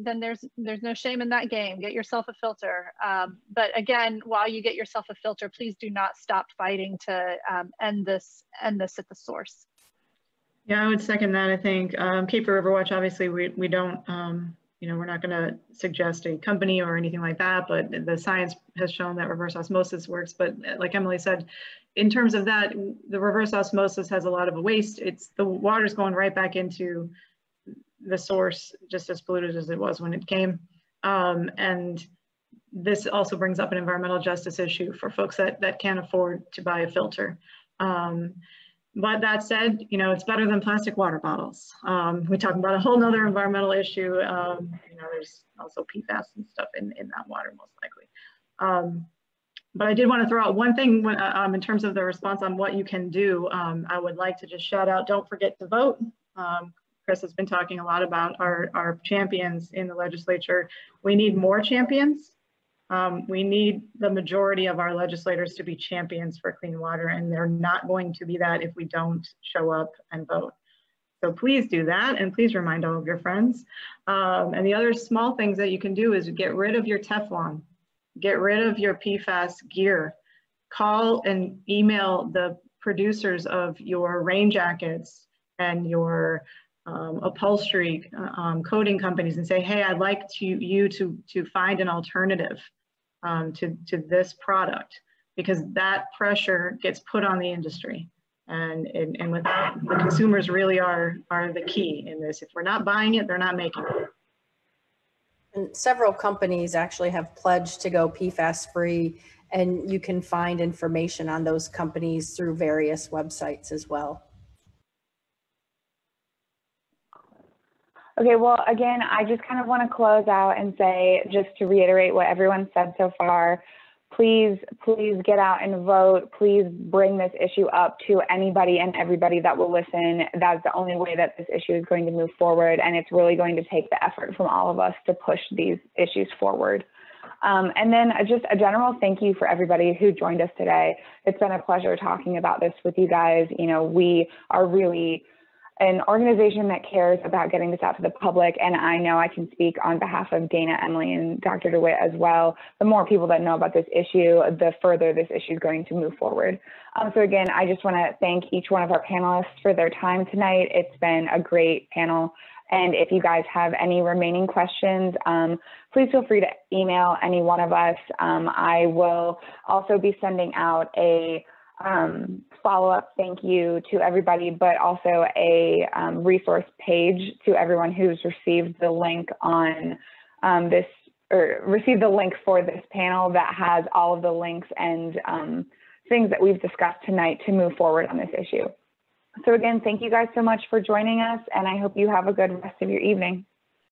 there's no shame in that game. Get yourself a filter. But again, while you get yourself a filter, please do not stop fighting to end this at the source. Yeah, I would second that. I think Cape Fear Riverwatch, obviously we don't, we're not going to suggest a company or anything like that, but the science has shown that reverse osmosis works. But like Emily said, in terms of that, the reverse osmosis has a lot of waste. The water's going right back into the source, just as polluted as it was when it came. And this also brings up an environmental justice issue for folks that can't afford to buy a filter. But that said, it's better than plastic water bottles. We talk about a whole nother environmental issue. There's also PFAS and stuff in that water, most likely. But I did want to throw out one thing in terms of the response on what you can do. I would like to just shout out, don't forget to vote. Chris has been talking a lot about our champions in the legislature. We need more champions. We need the majority of our legislators to be champions for clean water, and they're not going to be that if we don't show up and vote. So please do that, and please remind all of your friends. And the other small things that you can do is get rid of your Teflon, get rid of your PFAS gear, call and email the producers of your rain jackets and your upholstery coating companies and say, hey, I'd like you to find an alternative to this product, because that pressure gets put on the industry. And with that, the consumers really are the key in this. If we're not buying it, they're not making it. And several companies actually have pledged to go PFAS free, and you can find information on those companies through various websites as well. Okay, well, again, I just kind of want to close out and say, just to reiterate what everyone said so far, please get out and vote. Please bring this issue up to anybody and everybody that will listen. That's the only way that this issue is going to move forward, and it's really going to take the effort from all of us to push these issues forward. And then just a general thank you for everybody who joined us today. It's been a pleasure talking about this with you guys. We are really an organization that cares about getting this out to the public, and I know I can speak on behalf of Dana, Emily, and Dr. DeWitt as well. The more people that know about this issue, the further this issue is going to move forward. So again, I just want to thank each one of our panelists for their time tonight. It's been a great panel. And if you guys have any remaining questions, please feel free to email any one of us. I will also be sending out a follow-up thank you to everybody, but also a resource page to everyone who's received the link on this, or received the link for this panel that has all of the links and things that we've discussed tonight to move forward on this issue. So again, thank you guys so much for joining us, and I hope you have a good rest of your evening.